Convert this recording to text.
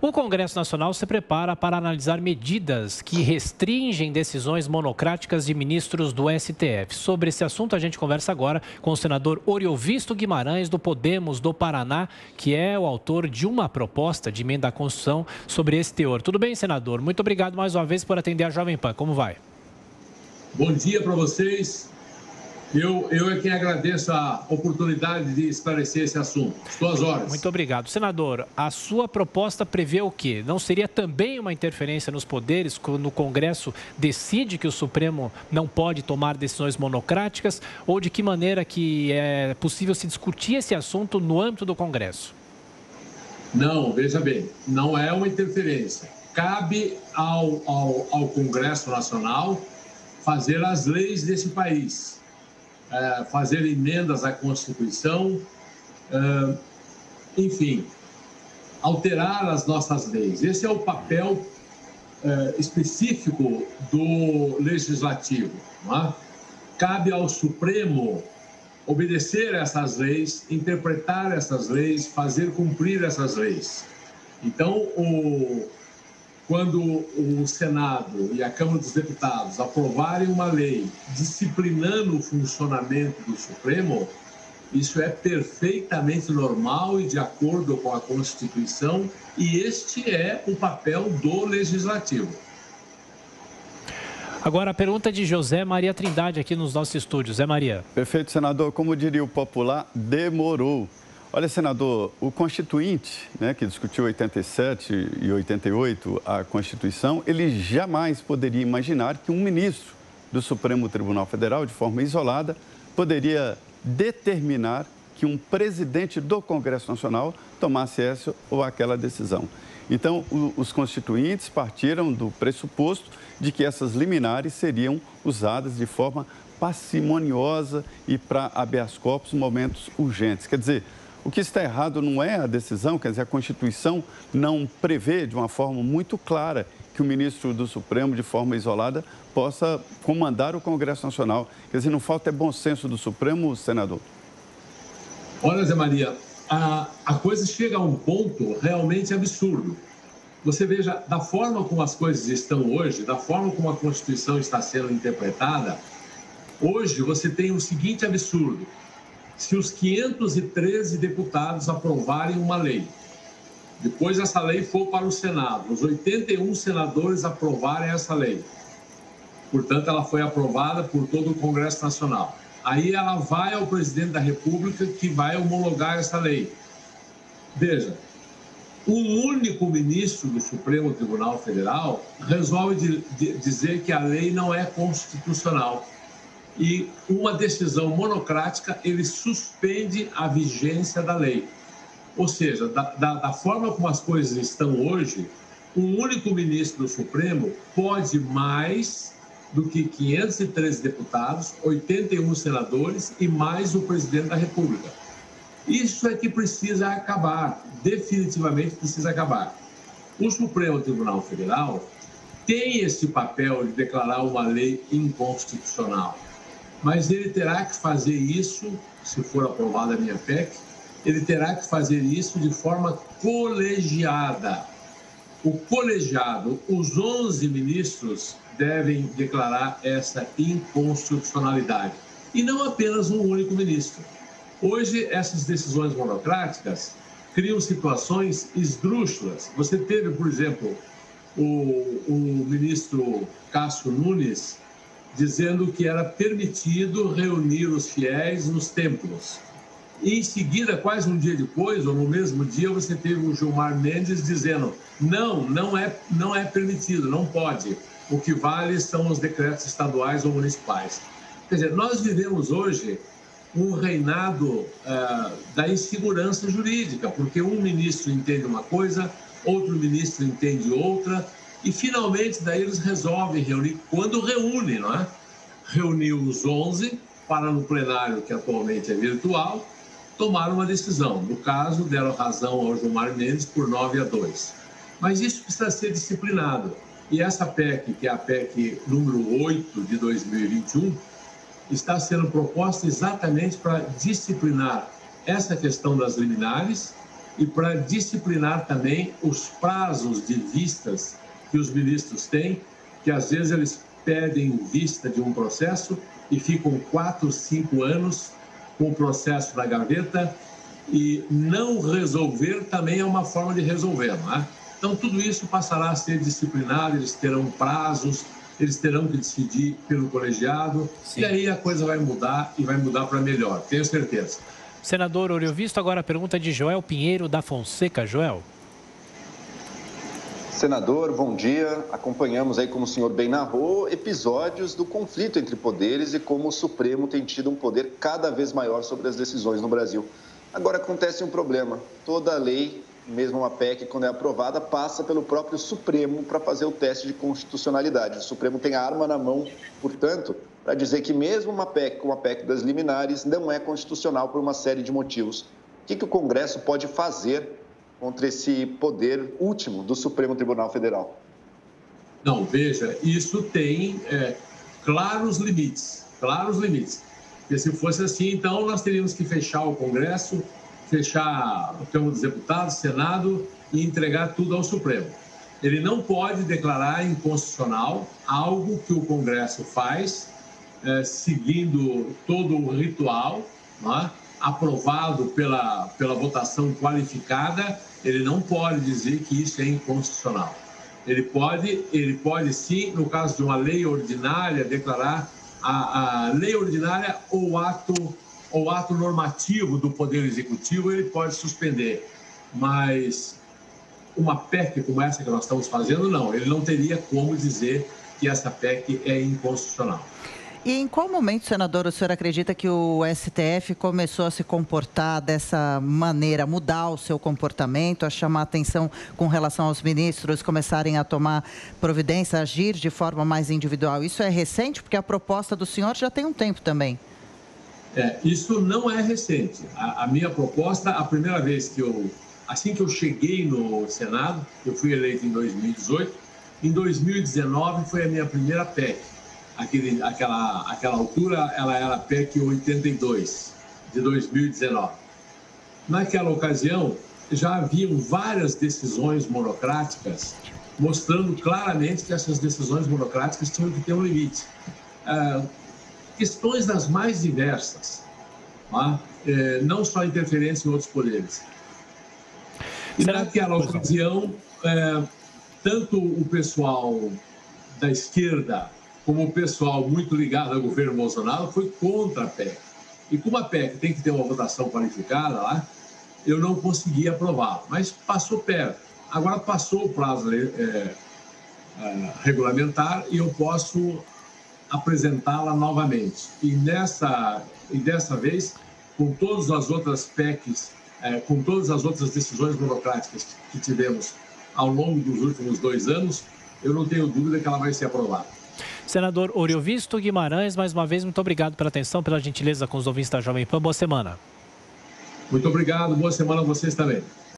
O Congresso Nacional se prepara para analisar medidas que restringem decisões monocráticas de ministros do STF. Sobre esse assunto, a gente conversa agora com o senador Oriovisto Guimarães, do Podemos do Paraná, que é o autor de uma proposta de emenda à Constituição sobre esse teor. Tudo bem, senador? Muito obrigado mais uma vez por atender a Jovem Pan. Como vai? Bom dia para vocês. Eu é quem agradeço a oportunidade de esclarecer esse assunto. Estou às horas. Muito obrigado. Senador, a sua proposta prevê o quê? Não seria também uma interferência nos poderes quando o Congresso decide que o Supremo não pode tomar decisões monocráticas? Ou de que maneira que é possível se discutir esse assunto no âmbito do Congresso? Não, veja bem, não é uma interferência. Cabe ao Congresso Nacional fazer as leis desse país. Fazer emendas à Constituição, enfim, alterar as nossas leis. Esse é o papel específico do Legislativo. Não é? Cabe ao Supremo obedecer essas leis, interpretar essas leis, fazer cumprir essas leis. Então, quando o Senado e a Câmara dos Deputados aprovarem uma lei disciplinando o funcionamento do Supremo, isso é perfeitamente normal e de acordo com a Constituição, e este é o papel do Legislativo. Agora, a pergunta de José Maria Trindade aqui nos nossos estúdios. Zé Maria. Perfeito, senador. Como diria o popular, demorou. Olha, senador, o Constituinte, que discutiu 87 e 88 a Constituição, ele jamais poderia imaginar que um ministro do Supremo Tribunal Federal, de forma isolada, poderia determinar que um presidente do Congresso Nacional tomasse essa ou aquela decisão. Então, os constituintes partiram do pressuposto de que essas liminares seriam usadas de forma parcimoniosa e para habeas corpus em momentos urgentes. Quer dizer, o que está errado não é a decisão, quer dizer, a Constituição não prevê de uma forma muito clara que o ministro do Supremo, de forma isolada, possa comandar o Congresso Nacional. Quer dizer, não falta bom senso do Supremo, senador? Olha, Zé Maria, a coisa chega a um ponto realmente absurdo. Você veja, da forma como as coisas estão hoje, da forma como a Constituição está sendo interpretada, hoje você tem o seguinte absurdo. Se os 513 deputados aprovarem uma lei, depois essa lei for para o Senado, os 81 senadores aprovarem essa lei, portanto, ela foi aprovada por todo o Congresso Nacional. Aí ela vai ao presidente da República, que vai homologar essa lei. Veja, um único ministro do Supremo Tribunal Federal resolve dizer que a lei não é constitucional. E uma decisão monocrática, ele suspende a vigência da lei. Ou seja, da forma como as coisas estão hoje, um único ministro do Supremo pode mais do que 513 deputados, 81 senadores e mais o presidente da República. Isso é que precisa acabar, definitivamente precisa acabar. O Supremo Tribunal Federal tem esse papel de declarar uma lei inconstitucional. Mas ele terá que fazer isso, se for aprovada a minha PEC, ele terá que fazer isso de forma colegiada. O colegiado, os 11 ministros devem declarar essa inconstitucionalidade. E não apenas um único ministro. Hoje, essas decisões monocráticas criam situações esdrúxulas. Você teve, por exemplo, o ministro Cássio Nunes dizendo que era permitido reunir os fiéis nos templos. E em seguida, quase um dia depois, ou no mesmo dia, você teve o Gilmar Mendes dizendo não é permitido, não pode. O que vale são os decretos estaduais ou municipais. Quer dizer, nós vivemos hoje um reinado da insegurança jurídica, porque um ministro entende uma coisa, outro ministro entende outra, e finalmente daí eles resolvem reunir, quando reúne, não é? Reuniu os 11 para no plenário, que atualmente é virtual, tomar uma decisão. No caso, deram razão ao Gilmar Mendes por 9-2. Mas isso precisa ser disciplinado. E essa PEC, que é a PEC número 8 de 2021, está sendo proposta exatamente para disciplinar essa questão das liminares e para disciplinar também os prazos de vistas que os ministros têm, que às vezes eles pedem vista de um processo e ficam 4, 5 anos com o processo na gaveta, e não resolver também é uma forma de resolver, não é? Então, tudo isso passará a ser disciplinado, eles terão prazos, eles terão que decidir pelo colegiado, sim, e aí a coisa vai mudar e vai mudar para melhor, tenho certeza. Senador Oriovisto, agora a pergunta de Joel Pinheiro da Fonseca. Joel. Senador, bom dia. Acompanhamos aí, como o senhor bem narrou, episódios do conflito entre poderes e como o Supremo tem tido um poder cada vez maior sobre as decisões no Brasil. Agora acontece um problema. Toda lei, mesmo uma PEC, quando é aprovada, passa pelo próprio Supremo para fazer o teste de constitucionalidade. O Supremo tem a arma na mão, portanto, para dizer que mesmo uma PEC como a PEC das liminares não é constitucional por uma série de motivos. O que o Congresso pode fazer contra esse poder último do Supremo Tribunal Federal? Não, veja, isso tem claros limites, Porque se fosse assim, então nós teríamos que fechar o Congresso, fechar a Câmara dos Deputados, Senado e entregar tudo ao Supremo. Ele não pode declarar inconstitucional algo que o Congresso faz, seguindo todo o ritual, não é? Aprovado pela votação qualificada. Ele não pode dizer que isso é inconstitucional. Ele pode sim, no caso de uma lei ordinária, declarar a lei ordinária ou ato normativo do Poder Executivo, ele pode suspender. Mas uma PEC como essa que nós estamos fazendo, não. Ele não teria como dizer que essa PEC é inconstitucional. E em qual momento, senador, o senhor acredita que o STF começou a se comportar dessa maneira, mudar o seu comportamento, a chamar atenção com relação aos ministros começarem a tomar providência, agir de forma mais individual? Isso é recente? Porque a proposta do senhor já tem um tempo também. Isso não é recente. A minha proposta, a primeira vez assim que eu cheguei no Senado, eu fui eleito em 2018, em 2019 foi a minha primeira PEC. Aquela altura, ela era a PEC 82, de 2019. Naquela ocasião, já haviam várias decisões monocráticas, mostrando claramente que essas decisões monocráticas tinham que ter um limite. Questões das mais diversas, não só interferência em outros poderes. E naquela ocasião, tanto o pessoal da esquerda como o pessoal muito ligado ao governo Bolsonaro foi contra a PEC. E como a PEC tem que ter uma votação qualificada lá, eu não consegui aprová-la, mas passou perto. Agora passou o prazo regulamentar e eu posso apresentá-la novamente. E dessa vez, com todas as outras PECs, com todas as outras decisões burocráticas que tivemos ao longo dos últimos 2 anos, eu não tenho dúvida que ela vai ser aprovada. Senador Oriovisto Guimarães, mais uma vez, muito obrigado pela atenção, pela gentileza com os ouvintes da Jovem Pan. Boa semana. Muito obrigado, boa semana a vocês também.